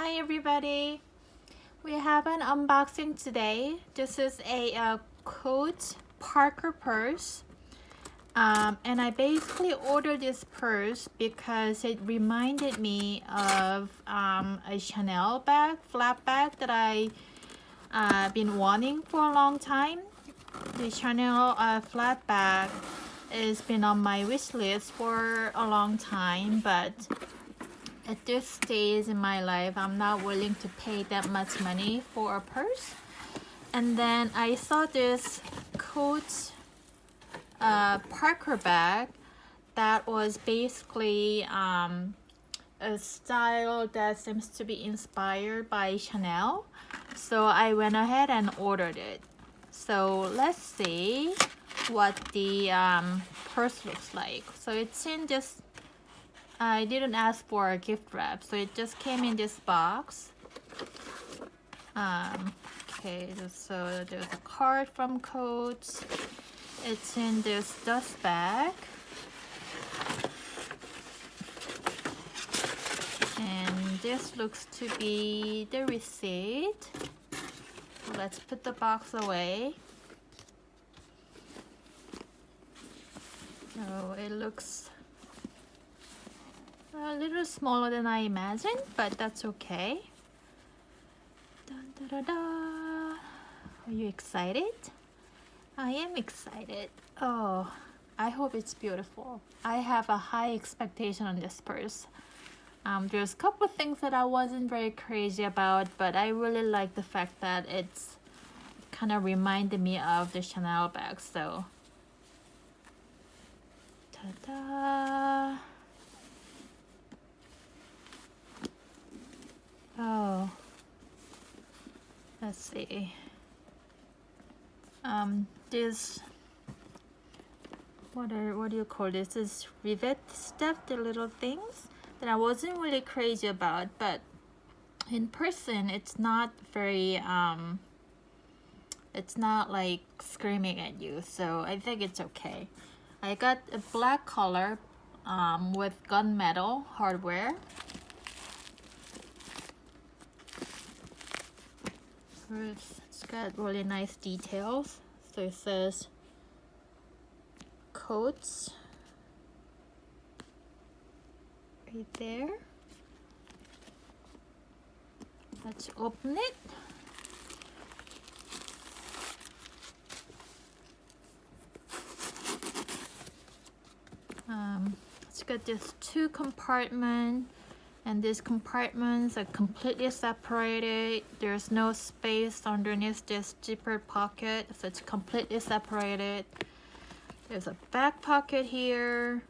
Hi everybody, we have an unboxing today. This is a Coach Parker purse, and I basically ordered this purse because it reminded me of a Chanel bag, flap bag that I been wanting for a long time. The Chanel flat bag has been on my wish list for a long time, but at this stage in my life, I'm not willing to pay that much money for a purse. And then I saw this Coach Parker bag that was basically a style that seems to be inspired by Chanel. So I went ahead and ordered it. So let's see what the purse looks like. So it's in this, I didn't ask for a gift wrap, so it just came in this box. Okay, so there's a card from Coach. It's in this dust bag. And this looks to be the receipt. Let's put the box away. So it looks a little smaller than I imagined, but that's okay. Dun, da, da, da. Are you excited? I am excited. Oh, I hope it's beautiful. I have a high expectation on this purse. There's a couple of things that I wasn't very crazy about, but I really like the fact that it's kind of reminded me of the Chanel bag. So, ta-da! Oh, let's see. This, what do you call this? This rivet stuff, the little things that I wasn't really crazy about, but in person it's not very it's not like screaming at you, so I think it's okay. I got a black color with gunmetal hardware. It's got really nice details. So it says Coach right there. Let's open it. It's got this 2 compartment, and these compartments are completely separated. There's no space underneath this zipper pocket, so it's completely separated. There's a back pocket here.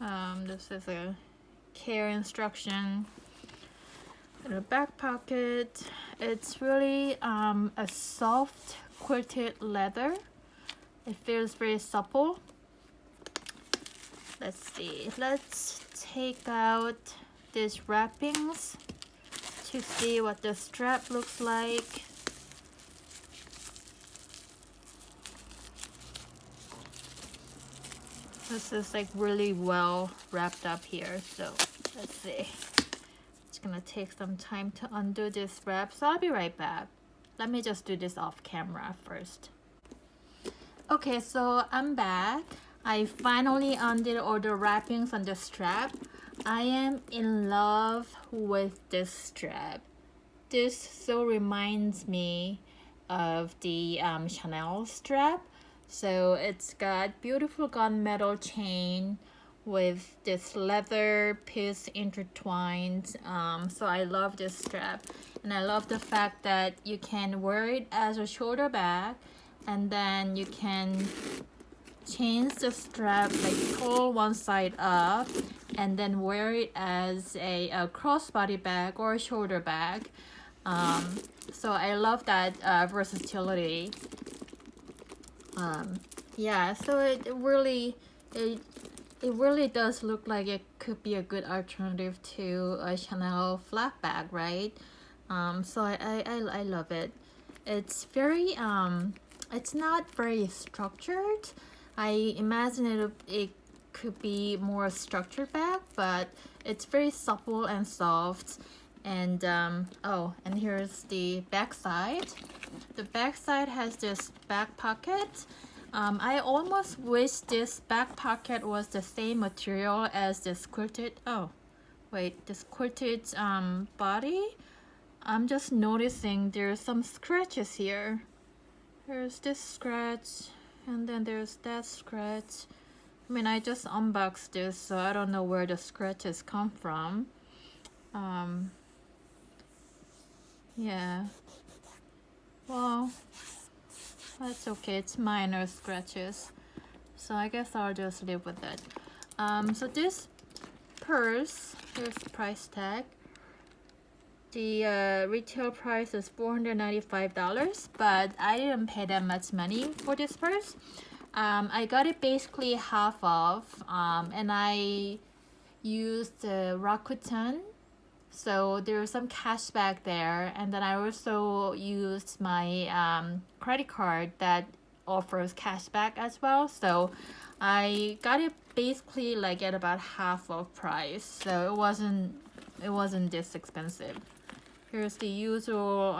This is a care instruction. And a back pocket. It's really a soft quilted leather. It feels very supple. Let's see. Let's take out these wrappings to see what the strap looks like. This is like really well wrapped up here, so let's see. It's gonna take some time to undo this wrap, so I'll be right back. Let me just do this off camera first. Okay, so I'm back. I finally undid all the wrappings on the strap. I am in love with this strap. This so reminds me of the Chanel strap. So it's got beautiful gunmetal chain with this leather piece intertwined. So I love this strap, and I love the fact that you can wear it as a shoulder bag, and then you can change the strap, like pull one side up and then wear it as a crossbody bag or a shoulder bag. So I love that versatility. Yeah, so it really does look like it could be a good alternative to a Chanel flat bag, right? So I love it. It's very it's not very structured. I imagine it could be more structured bag, but it's very supple and soft, And oh, and here's the back side. The back side has this back pocket. I almost wish this back pocket was the same material as this quilted, oh wait, this quilted body. I'm just noticing there's some scratches here. There's this scratch, and then there's that scratch. I mean, I just unboxed this, so I don't know where the scratches come from. Yeah. Well, that's okay. It's minor scratches, so I guess I'll just live with it. So this purse, here's the price tag. The retail price is $495, but I didn't pay that much money for this purse. I got it basically half off, and I used Rakuten, so there's some cash back there, and then I also used my credit card that offers cash back as well, so I got it basically like at about half of price, so it wasn't this expensive. Here's the usual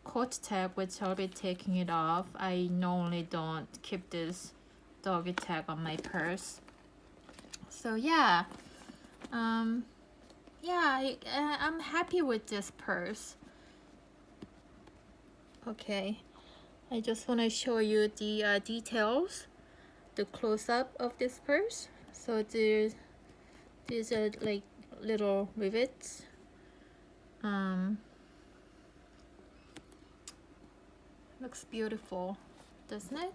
coat tag, which I'll be taking it off. I normally don't keep this doggy tag on my purse. So yeah, yeah, I'm happy with this purse. Okay, I just want to show you the details, the close-up of this purse. So these are like little rivets. Looks beautiful, doesn't it?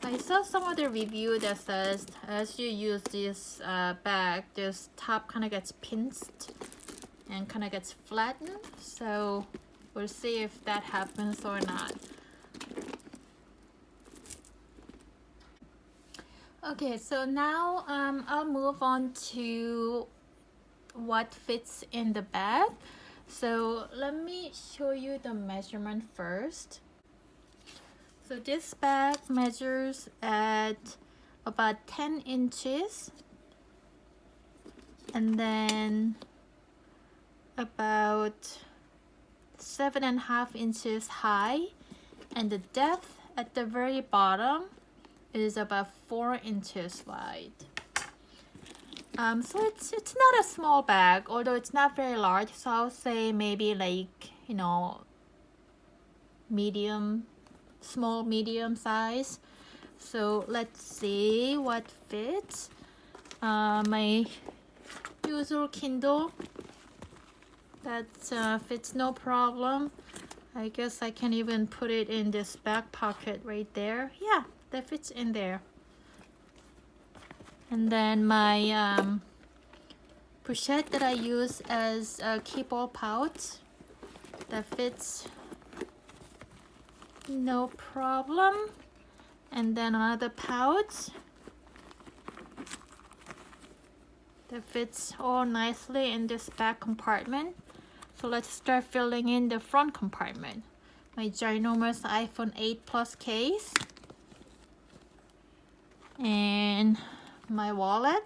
I saw some other review that says as you use this bag, this top kind of gets pinched and kind of gets flattened. So we'll see if that happens or not. Okay, so now I'll move on to what fits in the bag. So let me show you the measurement first. So this bag measures at about 10 inches and then about 7.5 inches high, and the depth at the very bottom is about 4 inches wide. So it's not a small bag, although it's not very large, so I'll say maybe like, you know, small medium size. So let's see what fits. My usual Kindle, that fits no problem. I guess I can even put it in this back pocket right there. Yeah, that fits in there. And then my pochette that I use as a keyboard pouch, that fits no problem. And then another pouch that fits all nicely in this back compartment. So let's start filling in the front compartment. My ginormous iPhone 8 Plus case, and my wallet,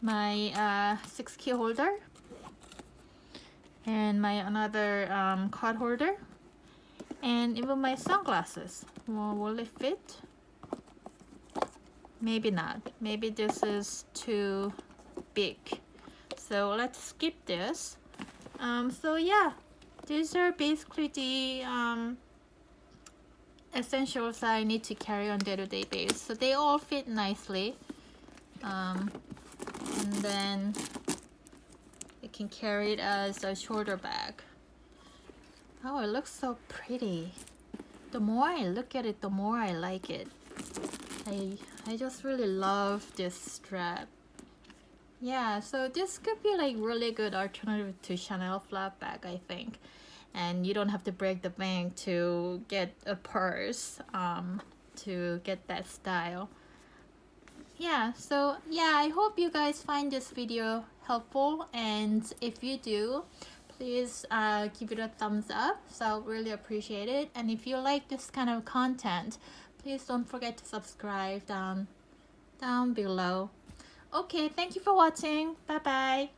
my 6 key holder, and my another card holder, and even my sunglasses. Well, will it fit? Maybe not. Maybe this is too big. So let's skip this. So yeah, these are basically the essentials I need to carry on day-to-day basis. So they all fit nicely. And then you can carry it as a shoulder bag. Oh, it looks so pretty. The more I look at it, the more I like it. I just really love this strap. Yeah, so this could be like really good alternative to Chanel flap bag, I think. And you don't have to break the bank to get a purse to get that style. Yeah, so yeah, I hope you guys find this video helpful, and if you do, please give it a thumbs up, so I'll really appreciate it. And if you like this kind of content, please don't forget to subscribe down below. Okay, thank you for watching. Bye bye.